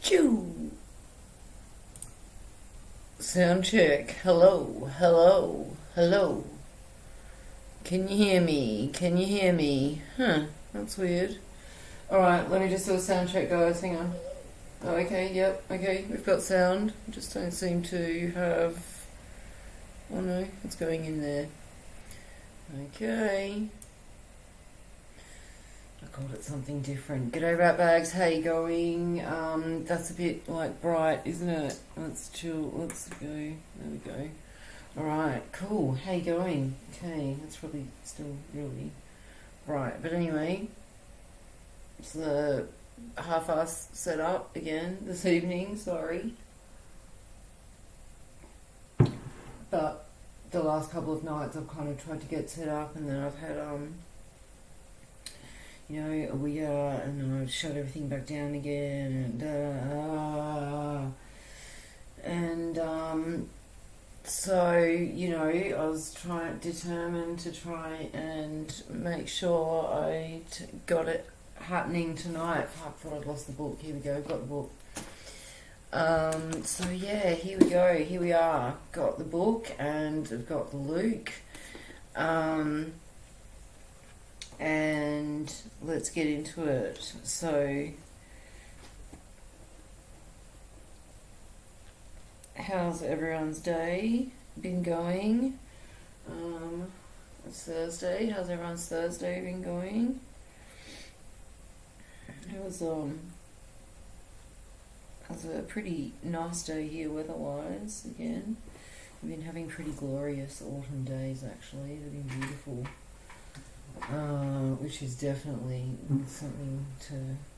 Choo. Sound check. Hello, hello, hello. Can you hear me? Can you hear me? Huh, that's weird. Alright, let me just do a sound check, guys. Hang on. Oh, okay, yep, okay, we've got sound. Just don't seem to have... Oh no, it's going in there. Okay. I called it something different. G'day Ratbags, how you going? That's a bit like bright, isn't it? Let's chill, let's go. There we go. Alright, cool. How you going? Okay, that's probably still really bright. But anyway, it's the half-ass setup again this evening, sorry. But the last couple of nights I've kind of tried to get set up, and then I've had you know, a wee and I've shut everything back down again, and so, you know, I was determined to try and make sure I got it happening tonight. Fuck, thought I'd lost the book. Here we go, got the book. So yeah, here we go, here we are. Got the book and I've got the lewk. and let's get into it. So, how's everyone's day been going? It's Thursday. How's everyone's Thursday been going? It was a pretty nice day here weather-wise again. We've been having pretty glorious autumn days actually. They've been beautiful. Which is definitely something to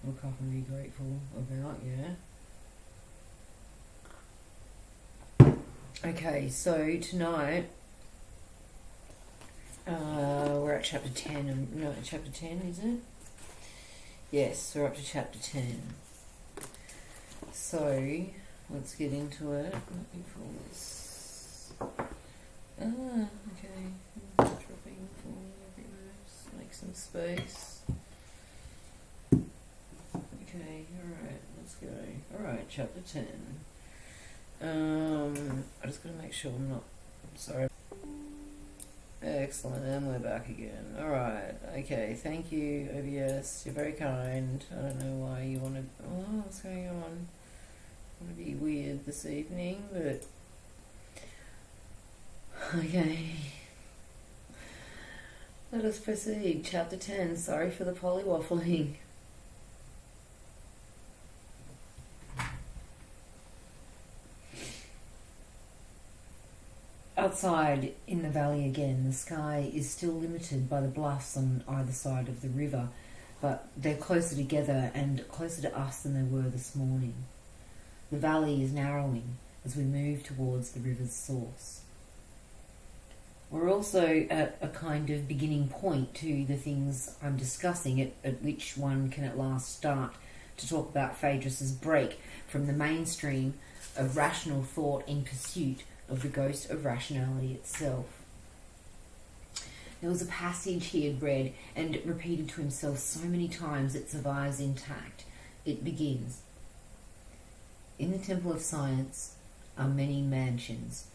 look up and be grateful about, yeah. Okay, so tonight we're at chapter 10. No, chapter 10, is it? Yes, we're up to chapter 10. So, let's get into it. Let me pull this. Okay. Dropping, falling everywhere. Just make some space. Okay, alright, let's go. Alright, chapter 10. I just gotta make sure I'm not... sorry. Excellent, and we're back again. Alright, okay, thank you, OBS. You're very kind. I don't know why you want to... oh, what's going on? I want to be weird this evening, but... okay. Let us proceed. Chapter 10. Sorry for the polywaffling. Outside in the valley again, the sky is still limited by the bluffs on either side of the river, but they're closer together and closer to us than they were this morning. The valley is narrowing as we move towards the river's source. We're also at a kind of beginning point to the things I'm discussing, at which one can at last start to talk about Phaedrus's break from the mainstream of rational thought in pursuit of the ghost of rationality itself. There was a passage he had read and repeated to himself so many times it survives intact. It begins, "In the temple of science are many mansions,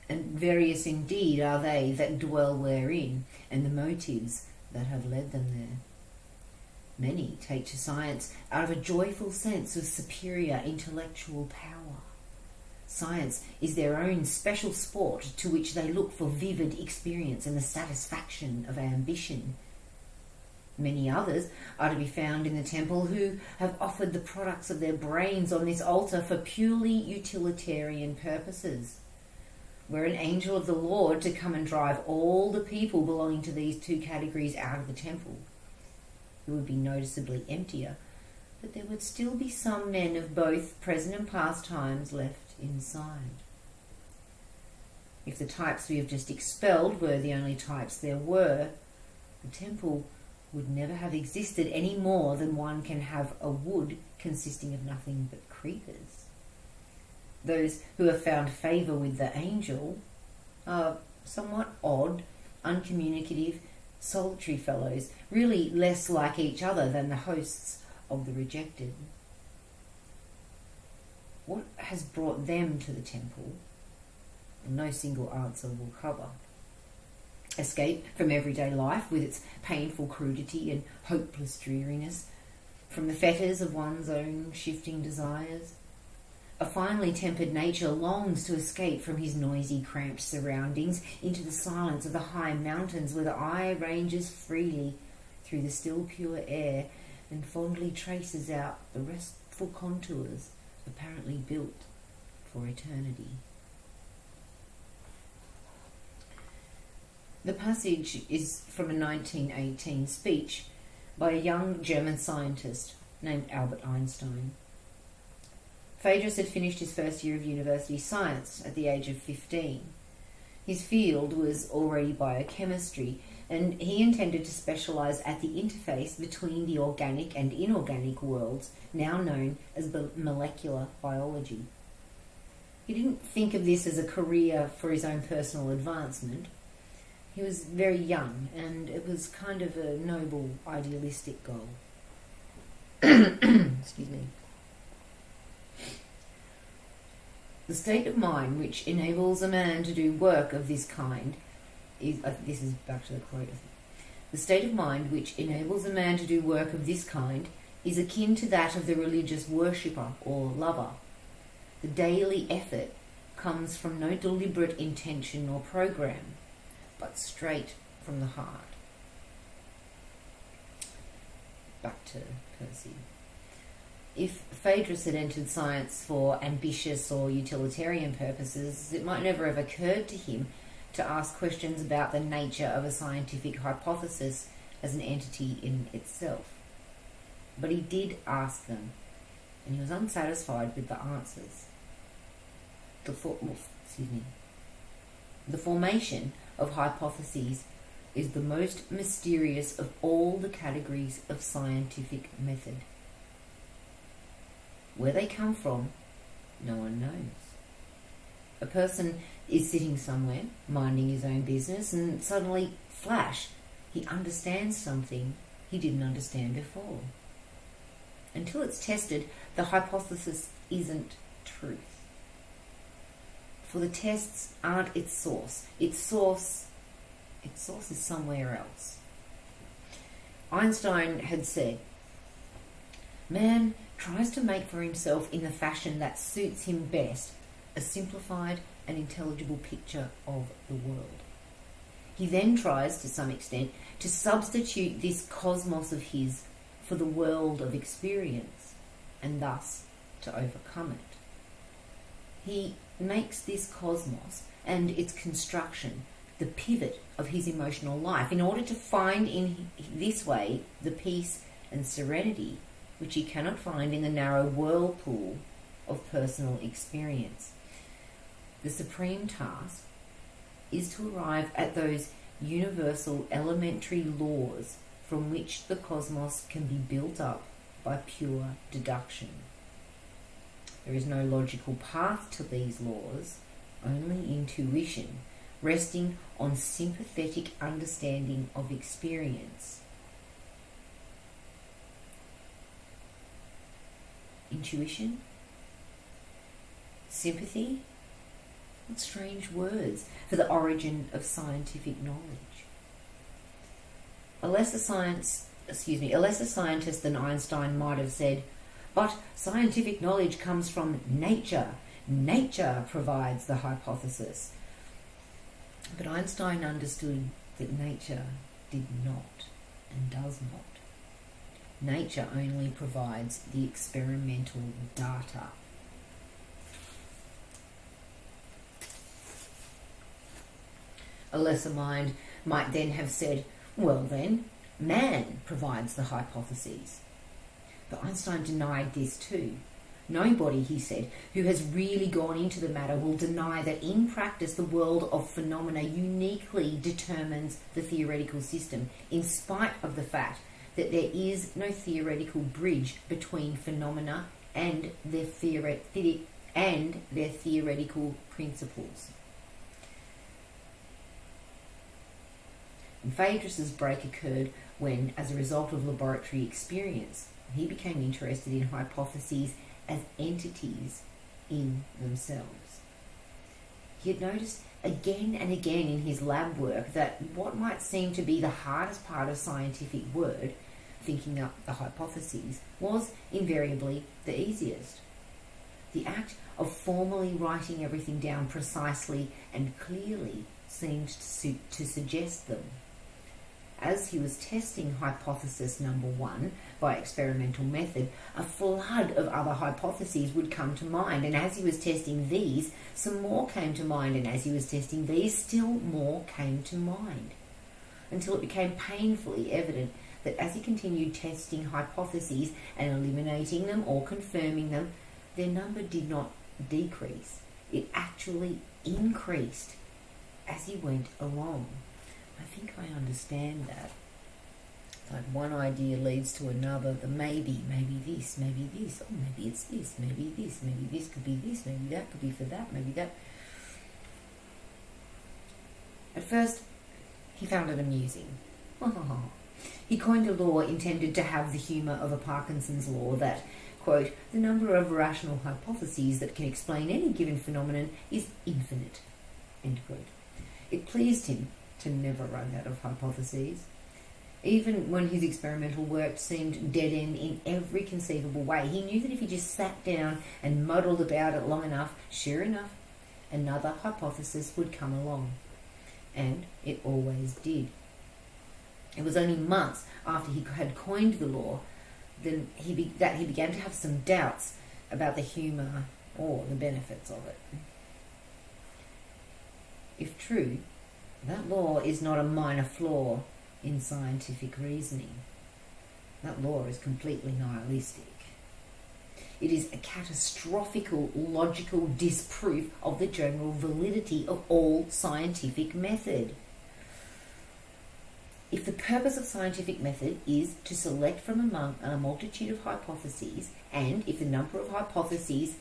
and various indeed are they that dwell therein, and the motives that have led them there. Many take to science out of a joyful sense of superior intellectual power. Science is their own special sport to which they look for vivid experience and the satisfaction of ambition. Many others are to be found in the temple who have offered the products of their brains on this altar for purely utilitarian purposes. Were an angel of the Lord to come and drive all the people belonging to these two categories out of the temple, it would be noticeably emptier, but there would still be some men of both present and past times left inside. If the types we have just expelled were the only types there were, the temple would never have existed any more than one can have a wood consisting of nothing but creepers. Those who have found favour with the angel are somewhat odd, uncommunicative, solitary fellows, really less like each other than the hosts of the rejected. What has brought them to the temple? No single answer will cover. Escape from everyday life with its painful crudity and hopeless dreariness, from the fetters of one's own shifting desires. A finely tempered nature longs to escape from his noisy, cramped surroundings into the silence of the high mountains where the eye ranges freely through the still pure air and fondly traces out the restful contours apparently built for eternity. The passage is from a 1918 speech by a young German scientist named Albert Einstein. Phaedrus had finished his first year of university science at the age of 15. His field was already biochemistry, and he intended to specialise at the interface between the organic and inorganic worlds, now known as molecular biology. He didn't think of this as a career for his own personal advancement. He was very young, and it was kind of a noble, idealistic goal. Excuse me. The state of mind which enables a man to do work of this kind is, this is back to the quote, The state of mind which enables a man to do work of this kind is akin to that of the religious worshipper or lover. The daily effort comes from no deliberate intention or program, but straight from the heart. Back to Percy. If Phaedrus had entered science for ambitious or utilitarian purposes, it might never have occurred to him to ask questions about the nature of a scientific hypothesis as an entity in itself. But he did ask them, and he was unsatisfied with the answers. The formation of hypotheses is the most mysterious of all the categories of scientific method. Where they come from, no one knows. A person is sitting somewhere, minding his own business, and suddenly, flash, he understands something he didn't understand before. Until it's tested, the hypothesis isn't truth. For the tests aren't its source. Its source is somewhere else. Einstein had said, "Man tries to make for himself in the fashion that suits him best a simplified and intelligible picture of the world. He then tries, to some extent, to substitute this cosmos of his for the world of experience, and thus to overcome it. He makes this cosmos and its construction the pivot of his emotional life in order to find in this way the peace and serenity which he cannot find in the narrow whirlpool of personal experience. The supreme task is to arrive at those universal elementary laws from which the cosmos can be built up by pure deduction. There is no logical path to these laws, only intuition, resting on sympathetic understanding of experience. Intuition? Sympathy? What strange words for the origin of scientific knowledge. A lesser scientist than Einstein might have said, "But scientific knowledge comes from nature. Nature provides the hypothesis." But Einstein understood that nature did not and does not. Nature only provides the experimental data. A lesser mind might then have said, "Well then, man provides the hypotheses." But Einstein denied this too. Nobody, he said, who has really gone into the matter will deny that in practice the world of phenomena uniquely determines the theoretical system, in spite of the fact that there is no theoretical bridge between phenomena and their theoretical principles. And Phaedrus's break occurred when, as a result of laboratory experience, he became interested in hypotheses as entities in themselves. He had noticed again and again in his lab work that what might seem to be the hardest part of scientific work, thinking up the hypotheses, was invariably the easiest. The act of formally writing everything down precisely and clearly seemed to suggest them. As he was testing hypothesis number 1 by experimental method, a flood of other hypotheses would come to mind, and as he was testing these, some more came to mind, and as he was testing these, still more came to mind, until it became painfully evident that as he continued testing hypotheses and eliminating them or confirming them, their number did not decrease. It actually increased as he went along. I think I understand that. Like one idea leads to another, the maybe this, oh maybe it's this, maybe this could be this, maybe that could be for that, maybe that. At first, he found it amusing. He coined a law intended to have the humour of a Parkinson's law that, quote, "the number of rational hypotheses that can explain any given phenomenon is infinite," end quote. It pleased him to never run out of hypotheses. Even when his experimental work seemed dead-end in every conceivable way, he knew that if he just sat down and muddled about it long enough, sure enough, another hypothesis would come along. And it always did. It was only months after he had coined the law that he began to have some doubts about the humour or the benefits of it. If true, that law is not a minor flaw in scientific reasoning. That law is completely nihilistic. It is a catastrophical logical disproof of the general validity of all scientific method. If the purpose of scientific method is to select from among a multitude of hypotheses, and if the number of hypotheses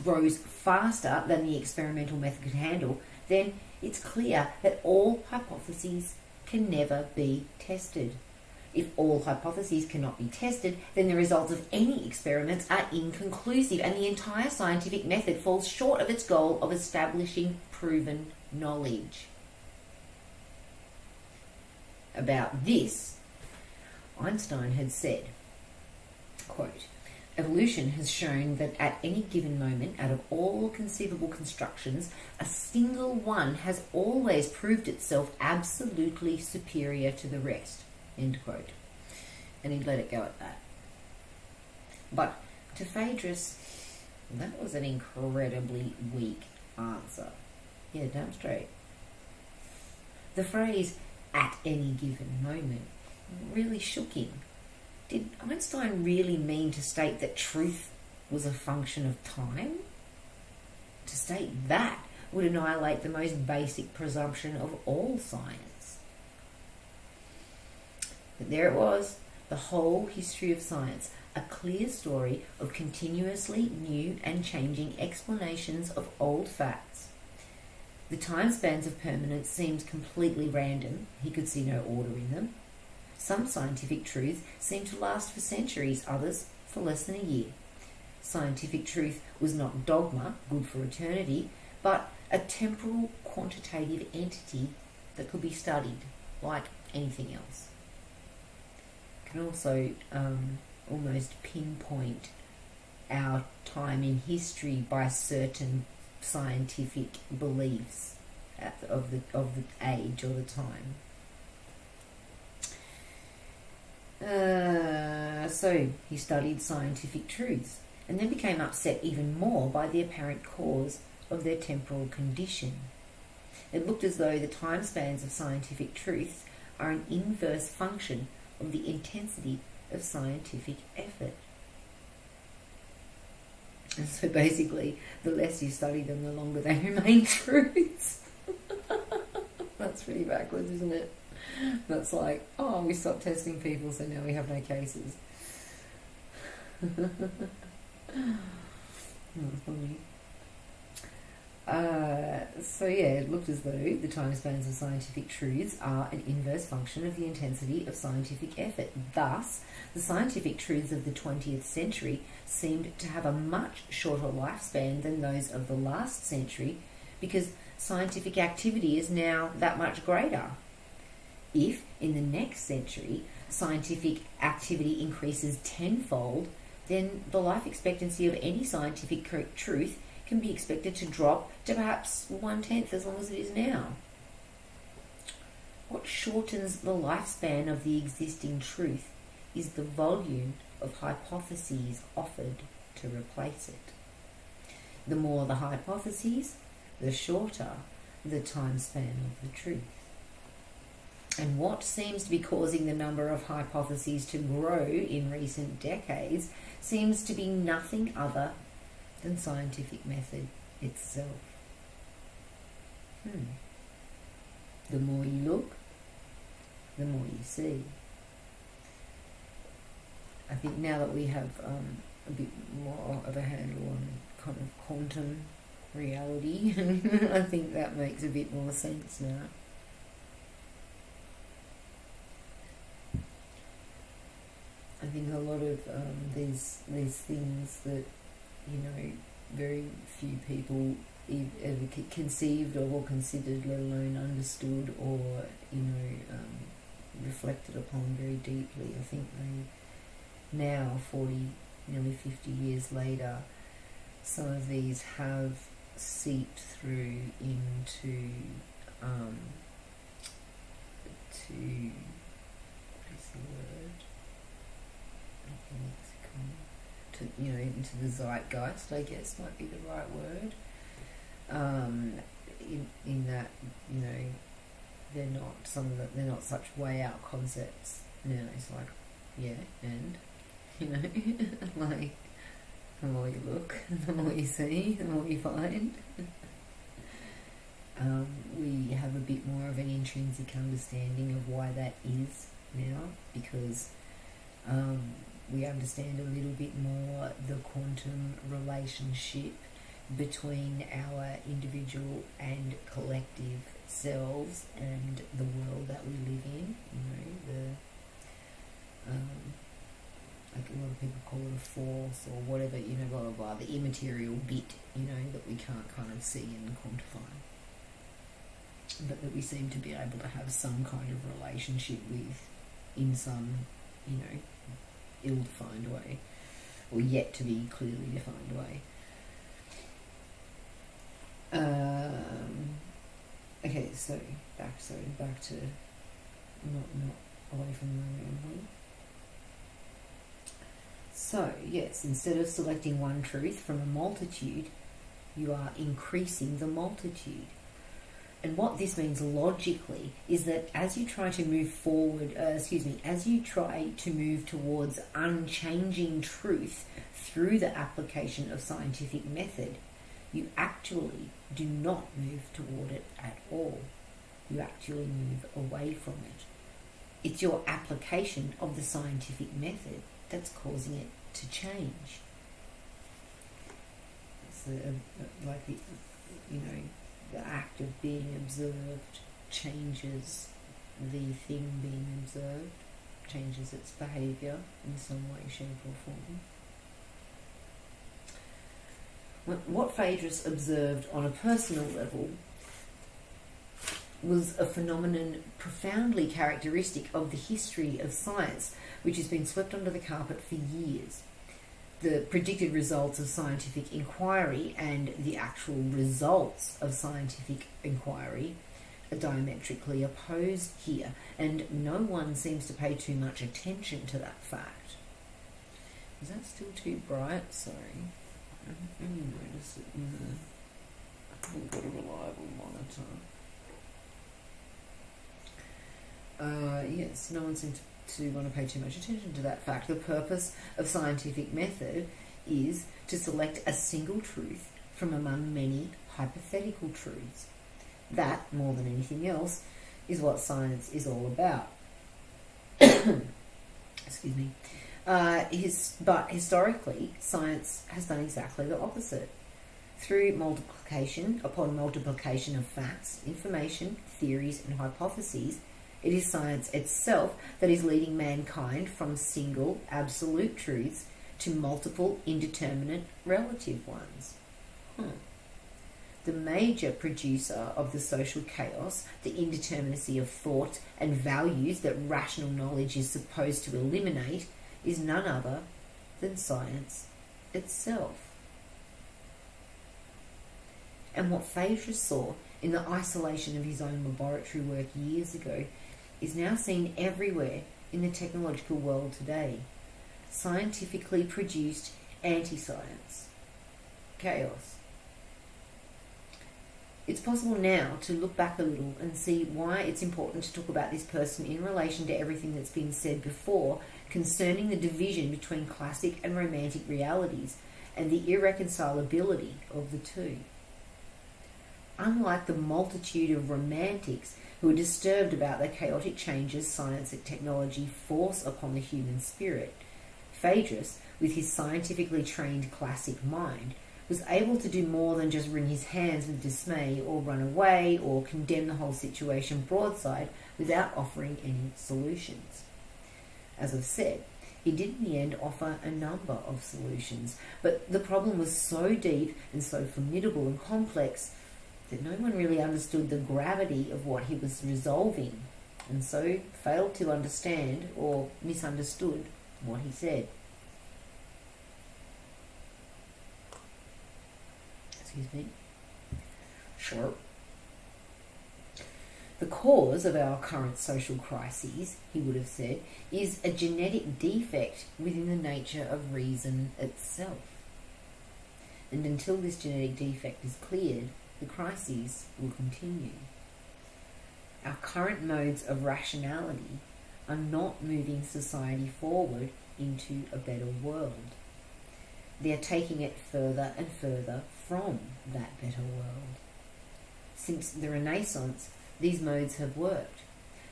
grows faster than the experimental method can handle, then it's clear that all hypotheses can never be tested. If all hypotheses cannot be tested, then the results of any experiments are inconclusive, and the entire scientific method falls short of its goal of establishing proven knowledge. About this, Einstein had said, quote, "Evolution has shown that at any given moment, out of all conceivable constructions, a single one has always proved itself absolutely superior to the rest." End quote. And he'd let it go at that. But to Phaedrus, that was an incredibly weak answer. Yeah, damn straight. The phrase, "at any given moment," really shook him. Did Einstein really mean to state that truth was a function of time? To state that would annihilate the most basic presumption of all science. But there it was, the whole history of science, a clear story of continuously new and changing explanations of old facts. The time spans of permanence seemed completely random. He could see no order in them. Some scientific truths seemed to last for centuries, others for less than a year. Scientific truth was not dogma, good for eternity, but a temporal quantitative entity that could be studied, like anything else. Can also almost pinpoint our time in history by certain scientific beliefs of the age or the time. So he studied scientific truths and then became upset even more by the apparent cause of their temporal condition. It looked as though the time spans of scientific truths are an inverse function of the intensity of scientific effort. And so basically, the less you study them, the longer they remain truths. That's pretty backwards, isn't it? That's like, oh, we stopped testing people, so now we have no cases. That's funny. So yeah, it looked as though the time spans of scientific truths are an inverse function of the intensity of scientific effort. Thus, the scientific truths of the 20th century seemed to have a much shorter lifespan than those of the last century, because scientific activity is now that much greater. If, in the next century, scientific activity increases tenfold, then the life expectancy of any scientific truth can be expected to drop to perhaps 1/10 as long as it is now. What shortens the lifespan of the existing truth is the volume of hypotheses offered to replace it. The more the hypotheses, the shorter the time span of the truth. And what seems to be causing the number of hypotheses to grow in recent decades seems to be nothing other than scientific method itself. The more you look, the more you see. I think now that we have a bit more of a handle on kind of quantum reality, I think that makes a bit more sense now. I think a lot of these things that, very few people ever conceived of or considered, let alone understood or, reflected upon very deeply. I think they now, 40, nearly 50 years later, some of these have seeped through into to what is the word? To, you know, into the zeitgeist, I guess might be the right word. In that, you know, they're not such way out concepts now. It's like, yeah, and you know, like the more you look, the more you see, the more you find. We have a bit more of an intrinsic understanding of why that is now, because we understand a little bit more the quantum relationship between our individual and collective selves and the world that we live in. You know, like a lot of people call it a force or whatever, you know, blah blah blah, the immaterial bit, you know, that we can't kind of see and quantify, but that we seem to be able to have some kind of relationship with in some, you know, ill-defined way, or yet to be clearly defined way. Okay, so back to not away from the rambling. So yes, instead of selecting one truth from a multitude, you are increasing the multitude. And what this means logically is that as you try to move forward, as you try to move towards unchanging truth through the application of scientific method, you actually do not move toward it at all. You actually move away from it. It's your application of the scientific method that's causing it to change. It's like the, you know, the act of being observed changes the thing being observed, changes its behaviour in some way, shape or form. What Phaedrus observed on a personal level was a phenomenon profoundly characteristic of the history of science, which has been swept under the carpet for years. The predicted results of scientific inquiry and the actual results of scientific inquiry are diametrically opposed here, and no one seems to pay too much attention to that fact. Is that still too bright? Sorry. I only noticed it in the... I haven't got a reliable monitor. Yes, no one seems to want to pay too much attention to that fact. The purpose of scientific method is to select a single truth from among many hypothetical truths. That, more than anything else, is what science is all about. Excuse me. But historically, science has done exactly the opposite. Through multiplication upon multiplication of facts, information, theories, and hypotheses, it is science itself that is leading mankind from single absolute truths to multiple indeterminate relative ones. The major producer of the social chaos, the indeterminacy of thought and values that rational knowledge is supposed to eliminate, is none other than science itself. And what Phaedrus saw in the isolation of his own laboratory work years ago is now seen everywhere in the technological world today. Scientifically produced anti-science. Chaos. It's possible now to look back a little and see why it's important to talk about this person in relation to everything that's been said before concerning the division between classic and romantic realities and the irreconcilability of the two. Unlike the multitude of romantics who are disturbed about the chaotic changes science and technology force upon the human spirit, Phaedrus, with his scientifically trained classic mind, was able to do more than just wring his hands with dismay or run away or condemn the whole situation broadside without offering any solutions. As I've said, he did in the end offer a number of solutions, but the problem was so deep and so formidable and complex that no one really understood the gravity of what he was resolving and so failed to understand or misunderstood what he said. Excuse me. Sure. The cause of our current social crises, he would have said, is a genetic defect within the nature of reason itself. And until this genetic defect is cleared, the crises will continue. Our current modes of rationality are not moving society forward into a better world. They are taking it further and further from that better world. Since the Renaissance, these modes have worked.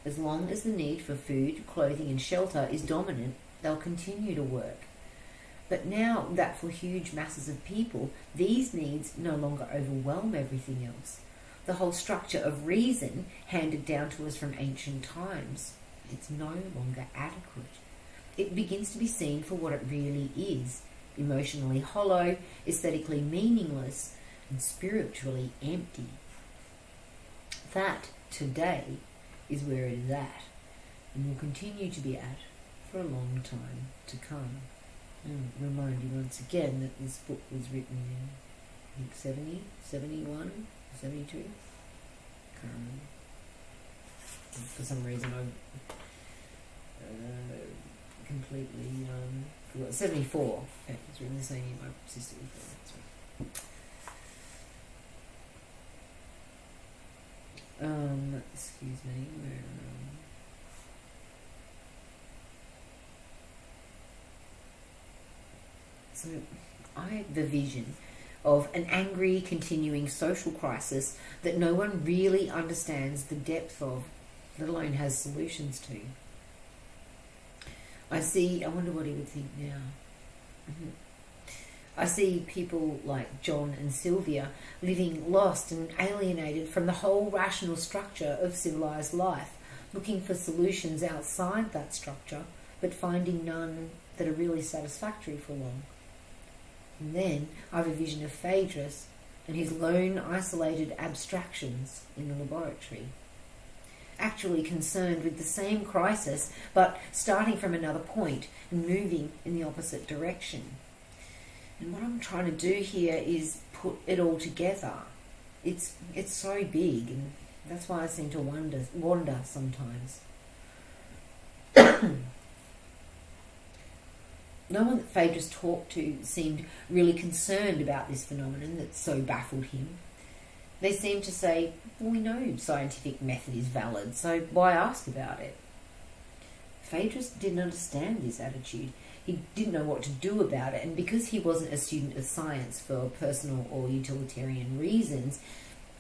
As long as the need for food, clothing and shelter is dominant, they'll continue to work. But now that for huge masses of people, these needs no longer overwhelm everything else, the whole structure of reason handed down to us from ancient times, it's no longer adequate. It begins to be seen for what it really is, emotionally hollow, aesthetically meaningless, and spiritually empty. That, today, is where it is at, and will continue to be at for a long time to come. And remind you once again that this book was written in, I think, 70, 71, 72? Can't remember. For some reason I completely forgot. 74. Okay, it's written the same year my sister was born. That's right. Excuse me. Where, So I have the vision of an angry, continuing social crisis that no one really understands the depth of, let alone has solutions to. I wonder what he would think now. I see people like John and Sylvia living lost and alienated from the whole rational structure of civilized life, looking for solutions outside that structure, but finding none that are really satisfactory for long. And then I have a vision of Phaedrus and his lone, isolated abstractions in the laboratory, actually concerned with the same crisis, but starting from another point and moving in the opposite direction. And what I'm trying to do here is put it all together. It's so big, and that's why I seem to wander sometimes. No one that Phaedrus talked to seemed really concerned about this phenomenon that so baffled him. They seemed to say, well, we know scientific method is valid, so why ask about it? Phaedrus didn't understand this attitude. He didn't know what to do about it, and because he wasn't a student of science for personal or utilitarian reasons,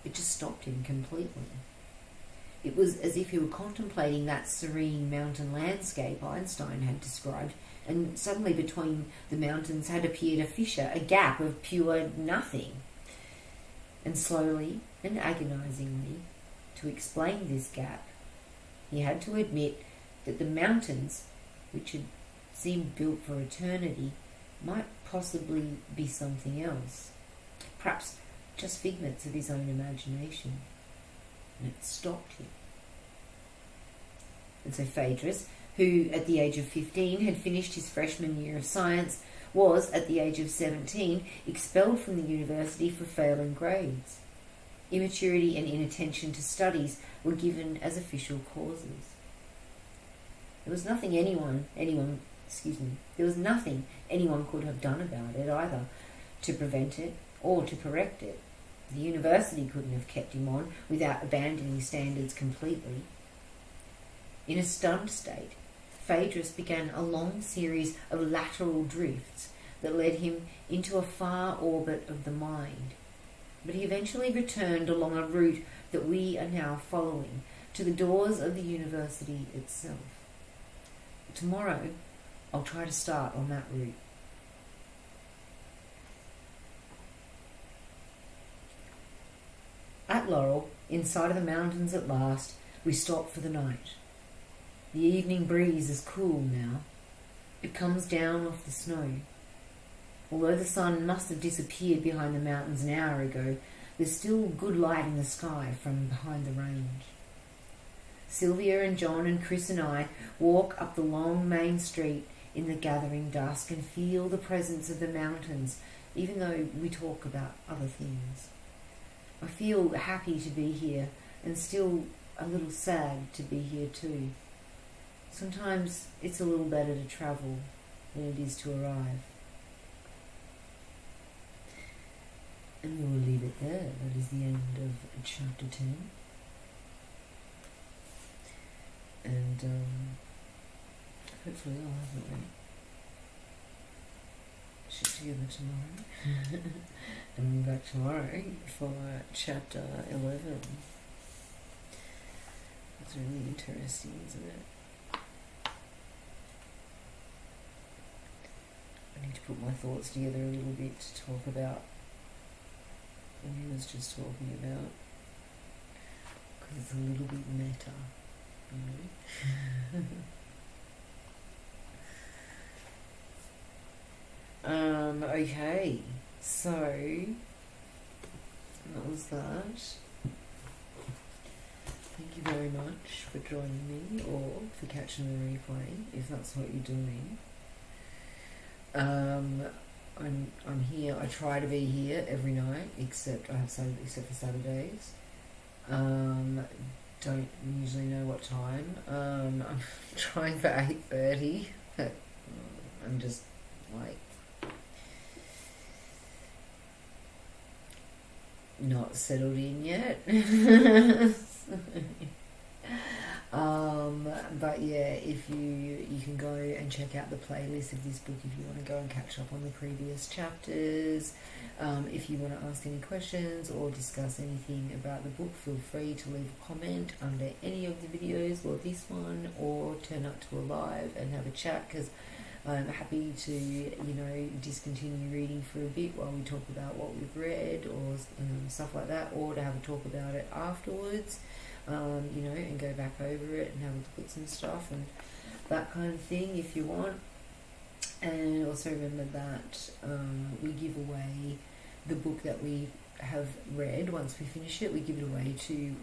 it just stopped him completely. It was as if he were contemplating that serene mountain landscape Einstein had described, and suddenly between the mountains had appeared a fissure, a gap of pure nothing. And slowly and agonizingly, to explain this gap, he had to admit that the mountains, which had seemed built for eternity, might possibly be something else, perhaps just figments of his own imagination. And it stopped him. And so Phaedrus, who at the age of 15 had finished his freshman year of science, was at the age of 17 expelled from the university for failing grades. Immaturity and inattention to studies were given as official causes. There was nothing anyone could have done about it either, to prevent it or to correct it. The university couldn't have kept him on without abandoning standards completely. In a stunned state, Phaedrus began a long series of lateral drifts that led him into a far orbit of the mind. But he eventually returned along a route that we are now following, to the doors of the university itself. Tomorrow, I'll try to start on that route. At Laurel, inside of the mountains at last, we stopped for the night. The evening breeze is cool now. It comes down off the snow. Although the sun must have disappeared behind the mountains an hour ago, there's still good light in the sky from behind the range. Sylvia and John and Chris and I walk up the long main street in the gathering dusk and feel the presence of the mountains, even though we talk about other things. I feel happy to be here and still a little sad to be here too. Sometimes it's a little better to travel than it is to arrive. And we will leave it there. That is the end of chapter 10. And hopefully I'll have it shit together tomorrow. And we'll be back tomorrow for chapter 11. It's really interesting, isn't it? I need to put my thoughts together a little bit to talk about what he was just talking about, because it's a little bit meta, you know. Okay, so that was that. Thank you very much for joining me, or for catching the replay, if that's what you're doing. I'm here. I try to be here every night, except for Saturdays. Don't usually know what time. I'm trying for 8:30, but I'm just like not settled in yet. But yeah, if you can go and check out the playlist of this book if you want to go and catch up on the previous chapters. If you want to ask any questions or discuss anything about the book, feel free to leave a comment under any of the videos, or this one, or turn up to a live and have a chat, because I'm happy to, discontinue reading for a bit while we talk about what we've read, or stuff like that, or to have a talk about it afterwards. And go back over it and have a look at some stuff and that kind of thing if you want. And also remember that we give away the book that we have read. Once we finish it, we give it away to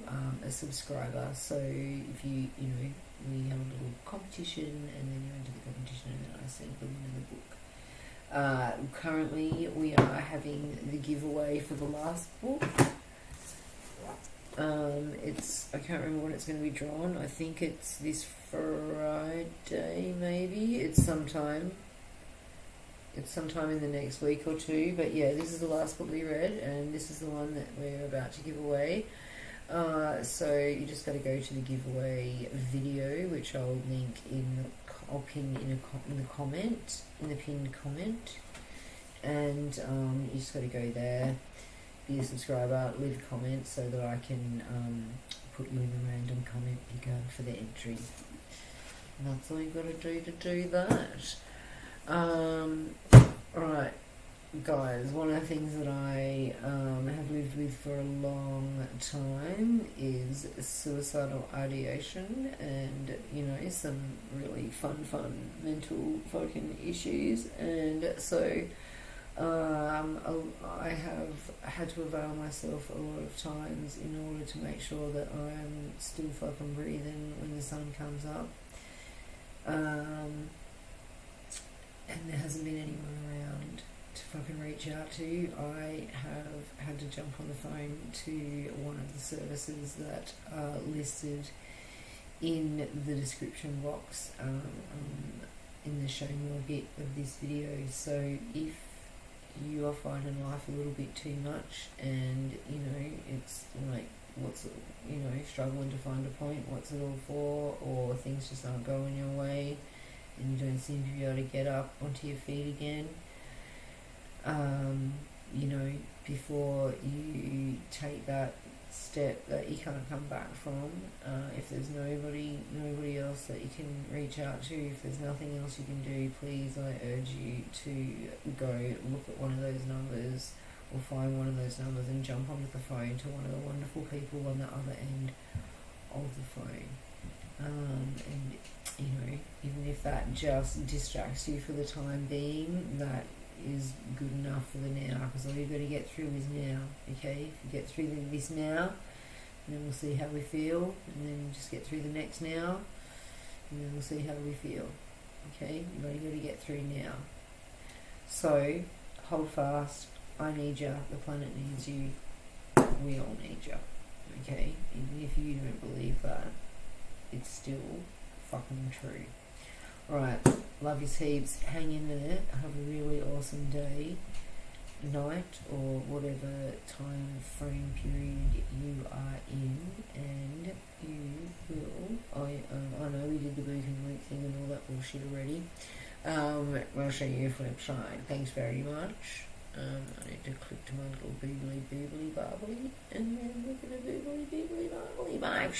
a subscriber. So if we have a little competition, and then you enter the competition, and then I send the winner the book. Currently we are having the giveaway for the last book. I can't remember when it's going to be drawn. I think it's this Friday, maybe. It's sometime in the next week or two. But yeah, this is the last book we read, and this is the one that we're about to give away. So you just got to go to the giveaway video, which I'll link I'll pin in the pinned comment, and you just got to go there. Be a subscriber, leave a comment so that I can put you in the random comment picker for the entry. And that's all you've got to do that. Alright, guys, one of the things that I have lived with for a long time is suicidal ideation, and, some really fun mental fucking issues. And so I have had to avail myself a lot of times in order to make sure that I'm still fucking breathing when the sun comes up. And there hasn't been anyone around to fucking reach out to. I have had to jump on the phone to one of the services that are listed in the description box in the show more bit of this video. So if you are finding life a little bit too much, and it's like, struggling to find a point, what's it all for, or things just aren't going your way and you don't seem to be able to get up onto your feet again, before you take that step that you can't come back from, if there's nobody else that you can reach out to, if there's nothing else you can do, please, I urge you to go look at one of those numbers, or find one of those numbers and jump onto the phone to one of the wonderful people on the other end of the phone. And even if that just distracts you for the time being, that is good enough for the now, because all you've got to get through is now. Okay, if you get through this now, and then we'll see how we feel, and then just get through the next now, and then we'll see how we feel. Okay, you've only got to get through now. So, hold fast. I need you. The planet needs you. We all need you. Okay, even if you don't believe that, it's still fucking true. Alright, love you heaps. Hang in there. Have a really awesome day, night, or whatever time frame period you are in, and you will. I know we did the boot and lewk thing and all that bullshit already. I'll show you a flip side. Thanks very much. I need to click to my little boobly boobly barbly, and then look at a boobly boobly barbly. Bye.